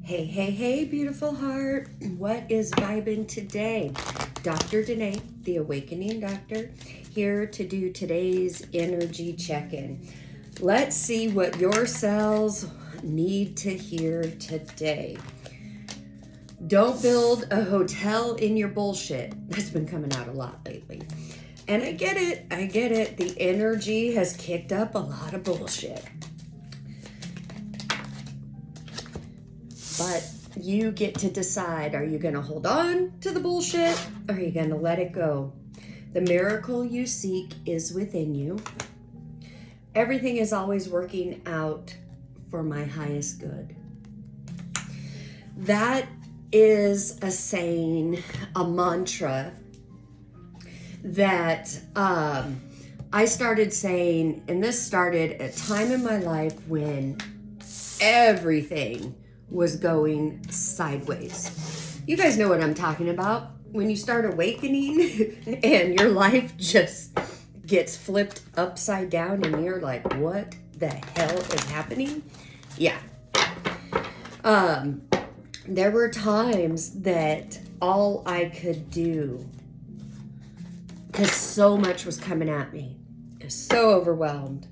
Hey, hey, hey, beautiful heart. What is vibing today? Dr. Danae, the Awakening Doctor, here to do today's energy check-in. Let's see what your cells need to hear today. Don't build a hotel in your bullshit. That's been coming out a lot lately. And I get it. The energy has kicked up a lot of bullshit. But you get to decide, are you going to hold on to the bullshit or are you going to let it go? The miracle you seek is within you. Everything is always working out for my highest good. That is a saying, a mantra that I started saying, and this started at a time in my life when everything was going sideways. You guys know what I'm talking about. When you start awakening and your life just gets flipped upside down and you're like, what the hell is happening? Yeah. There were times that all I could do, because so much was coming at me, I was so overwhelmed,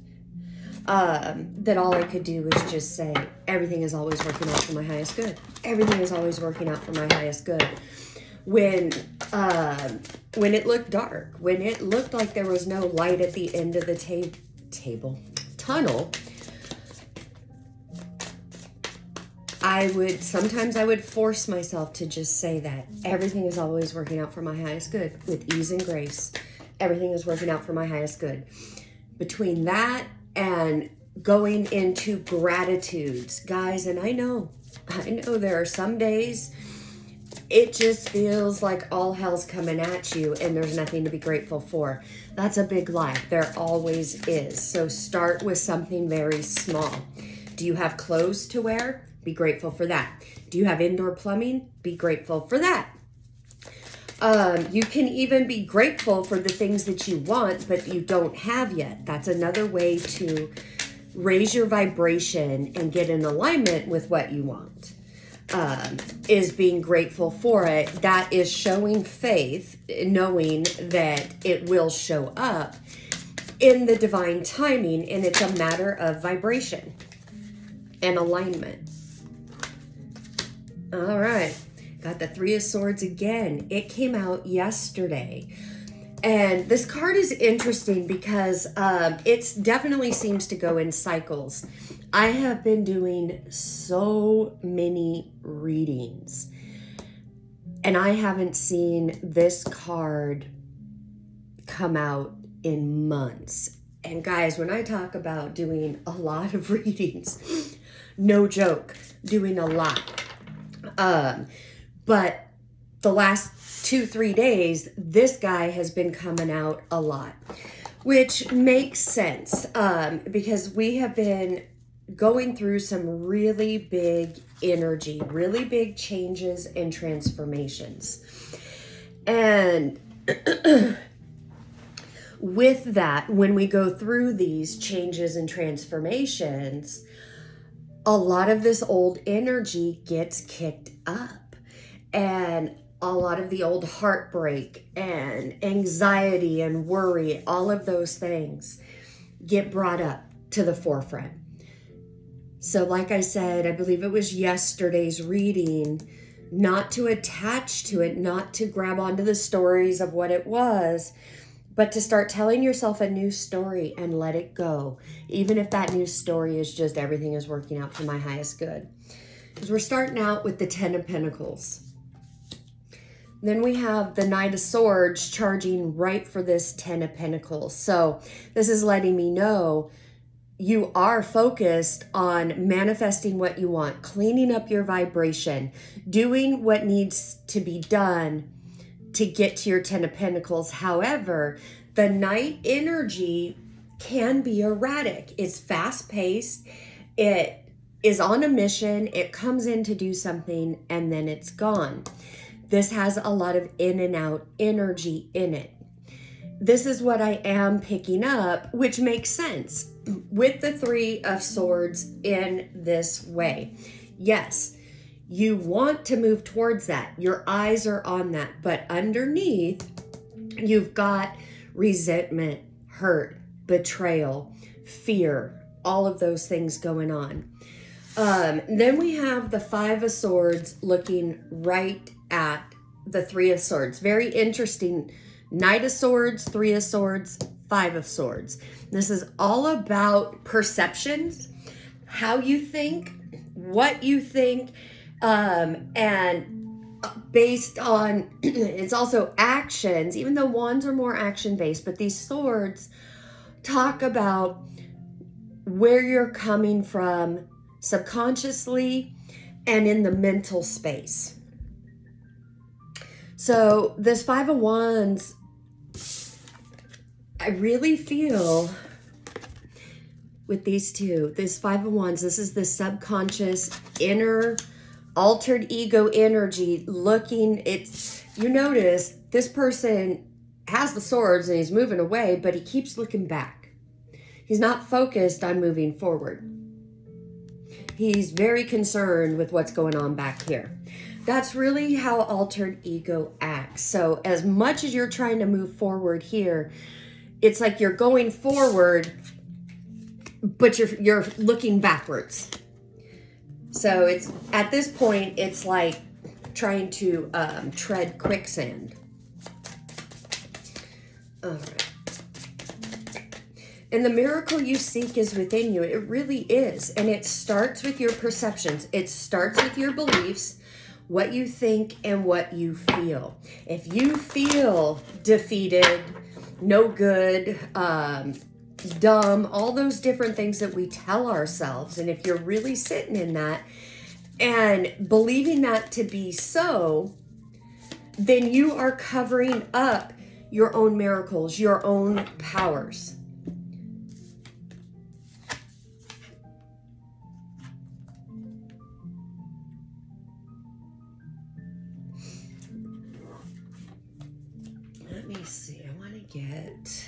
that all I could do was just say, everything is always working out for my highest good. Everything is always working out for my highest good. When it looked dark, when it looked like there was no light at the end of the tunnel, sometimes I would force myself to just say that everything is always working out for my highest good with ease and grace. Everything is working out for my highest good. Between that and going into gratitudes, guys, and I know there are some days it just feels like all hell's coming at you and there's nothing to be grateful for. That's a big lie. There always is. So start with something very small. Do you have clothes to wear? Be grateful for that. Do you have indoor plumbing? Be grateful for that. You can even be grateful for the things that you want, but you don't have yet. That's another way to raise your vibration and get in alignment with what you want, is being grateful for it. That is showing faith, knowing that it will show up in the divine timing, and it's a matter of vibration and alignment. All right. Got the Three of Swords again. It came out yesterday. And this card is interesting because it definitely seems to go in cycles. I have been doing so many readings, and I haven't seen this card come out in months. And guys, when I talk about doing a lot of readings, no joke, doing a lot. But the last 2-3 days, this guy has been coming out a lot, which makes sense, because we have been going through some really big energy, really big changes and transformations. And with that, when we go through these changes and transformations, a lot of this old energy gets kicked up, and a lot of the old heartbreak and anxiety and worry, all of those things get brought up to the forefront. So like I said, I believe it was yesterday's reading, not to attach to it, not to grab onto the stories of what it was, but to start telling yourself a new story and let it go. Even if that new story is just everything is working out for my highest good. Because we're starting out with the Ten of Pentacles. Then we have the Knight of Swords charging right for this Ten of Pentacles. So this is letting me know you are focused on manifesting what you want, cleaning up your vibration, doing what needs to be done to get to your Ten of Pentacles. However, the Knight energy can be erratic. It's fast-paced. It is on a mission. It comes in to do something and then it's gone. This has a lot of in and out energy in it. This is what I am picking up, which makes sense with the Three of Swords in this way. Yes, You want to move towards that. Your eyes are on that. But underneath, you've got resentment, hurt, betrayal, fear, all of those things going on. Then we have the Five of Swords looking right at the Three of Swords. Very interesting. Knight of Swords, Three of Swords, Five of Swords. This is all about perceptions, how you think, what you think, and based on, it's also actions, even though wands are more action-based, but these swords talk about where you're coming from subconsciously and in the mental space. So this Five of Wands, I really feel with these two, this Five of Wands, this is the subconscious, inner, altered ego energy looking. It's, you notice this person has the swords and he's moving away, but he keeps looking back. He's not focused on moving forward. He's very concerned with what's going on back here. That's really how altered ego acts. So as much as you're trying to move forward here, it's like you're going forward, but you're looking backwards. So it's, at this point, it's like trying to tread quicksand. All right. And the miracle you seek is within you. It really is. And it starts with your perceptions. It starts with your beliefs, what you think and what you feel. If you feel defeated, no good, dumb, all those different things that we tell ourselves, and if you're really sitting in that and believing that to be so, then you are covering up your own miracles, your own powers. Let me see, I want to get...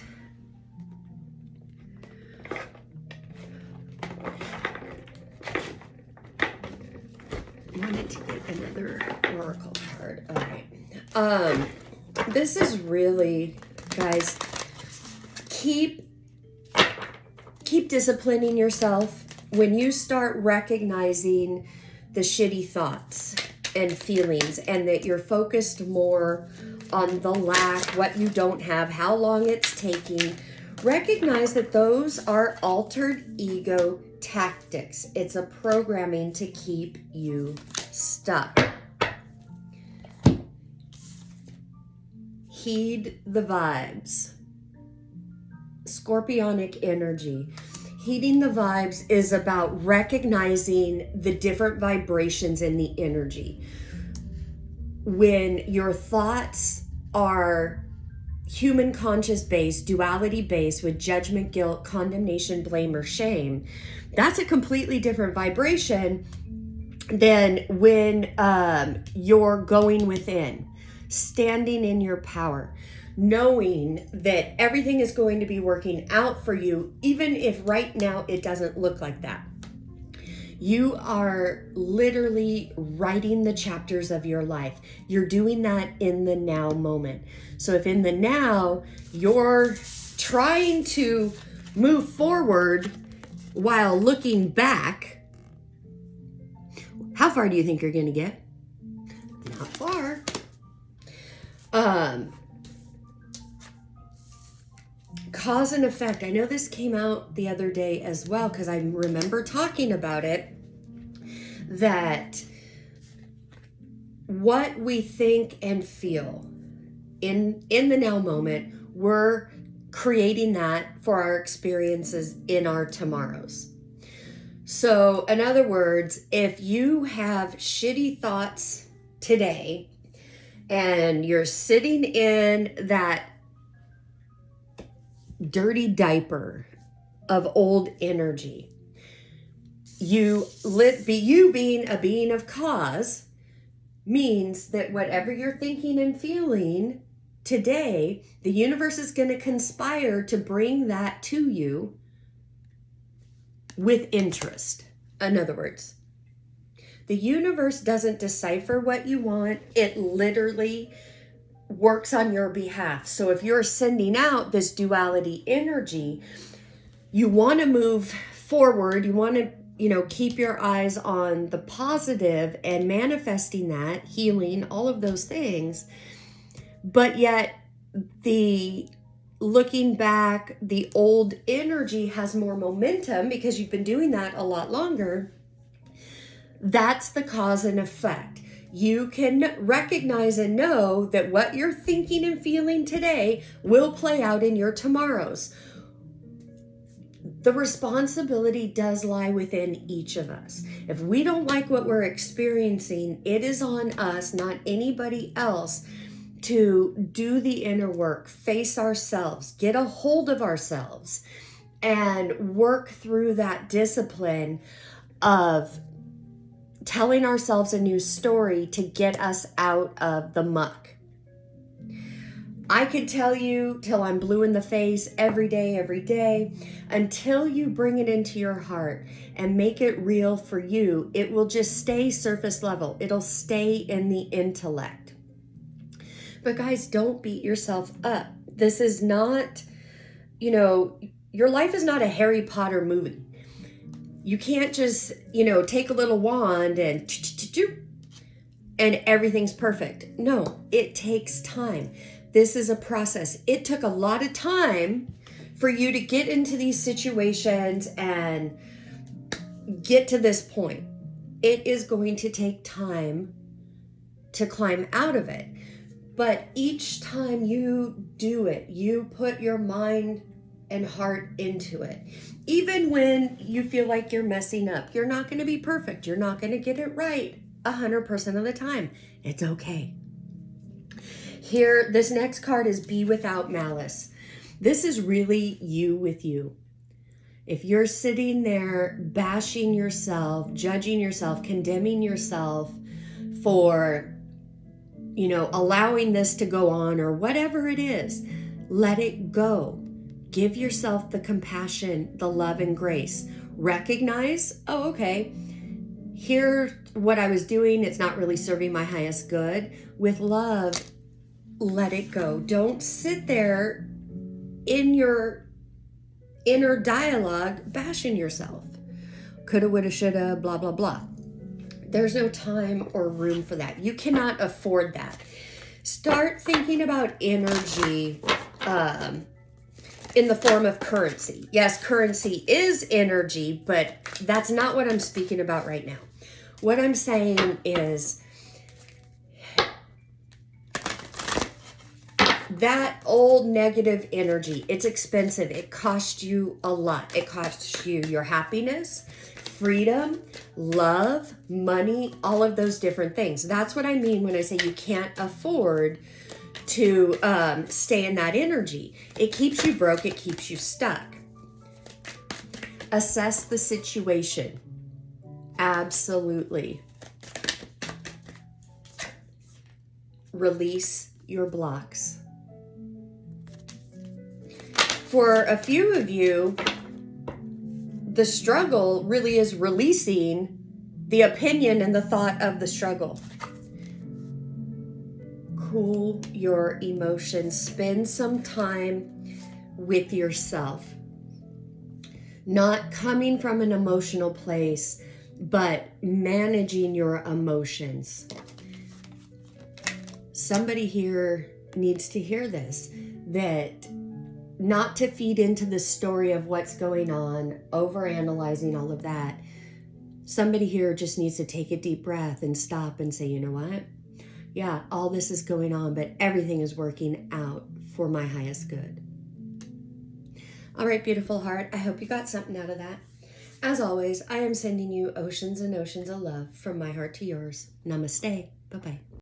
I wanted to get another oracle card. All right. This is really, guys, keep disciplining yourself. When you start recognizing the shitty thoughts and feelings, and that you're focused more on the lack, what you don't have, how long it's taking, recognize that those are altered ego tactics. It's a programming to keep you stuck. Heed the vibes. Scorpionic energy. Heeding the vibes is about recognizing the different vibrations in the energy. When your thoughts are human conscious based, duality based, with judgment, guilt, condemnation, blame, or shame, that's a completely different vibration than when you're going within, standing in your power, knowing that everything is going to be working out for you, even if right now it doesn't look like that. You are literally writing the chapters of your life. You're doing that in the now moment. So if in the now you're trying to move forward while looking back, how far do you think you're going to get? Not far. Cause and effect. I know this came out the other day as well, because I remember talking about it, that what we think and feel in the now moment, we're creating that for our experiences in our tomorrows. So in other words, if you have shitty thoughts today and you're sitting in that dirty diaper of old energy, you being a being of cause means that whatever you're thinking and feeling today, the universe is going to conspire to bring that to you with interest. In other words, The universe doesn't decipher what you want. It literally works on your behalf. So if you're sending out this duality energy, you want to move forward. You want to, keep your eyes on the positive and manifesting that, healing, all of those things. But yet the looking back, the old energy has more momentum because you've been doing that a lot longer. That's the cause and effect. You can recognize and know that what you're thinking and feeling today will play out in your tomorrows. The responsibility does lie within each of us. If we don't like what we're experiencing, it is on us, not anybody else, to do the inner work, face ourselves, get a hold of ourselves, and work through that discipline of telling ourselves a new story to get us out of the muck. I could tell you till I'm blue in the face every day, until you bring it into your heart and make it real for you, it will just stay surface level. It'll stay in the intellect. But guys, don't beat yourself up. This is not, your life is not a Harry Potter movie. You can't just, take a little wand and everything's perfect. No, it takes time. This is a process. It took a lot of time for you to get into these situations and get to this point. It is going to take time to climb out of it. But each time you do it, you put your mind and heart into it. Even when you feel like you're messing up, you're not going to be perfect. You're not going to get it right 100% of the time. It's okay. Here, this next card is Be Without Malice. This is really you with you. If you're sitting there bashing yourself, judging yourself, condemning yourself for, allowing this to go on or whatever it is, let it go. Give yourself the compassion, the love and grace. Recognize, oh, okay, here what I was doing, it's not really serving my highest good. With love, let it go. Don't sit there in your inner dialogue bashing yourself. Coulda, woulda, shoulda, blah, blah, blah. There's no time or room for that. You cannot afford that. Start thinking about energy in the form of currency. Yes, currency is energy, but that's not what I'm speaking about right now. What I'm saying is that old negative energy, it's expensive. It costs you a lot. It costs you your happiness, freedom, love, money, all of those different things. That's what I mean when I say you can't afford to stay in that energy. It keeps you broke. It keeps you stuck. Assess the situation. Absolutely. Release your blocks. For a few of you, the struggle really is releasing the opinion and the thought of the struggle. Cool your emotions. Spend some time with yourself. Not coming from an emotional place, but managing your emotions. Somebody here needs to hear this, that not to feed into the story of what's going on, overanalyzing all of that. Somebody here just needs to take a deep breath and stop and say, you know what? Yeah, all this is going on, but everything is working out for my highest good. All right, beautiful heart. I hope you got something out of that. As always, I am sending you oceans and oceans of love from my heart to yours. Namaste. Bye-bye.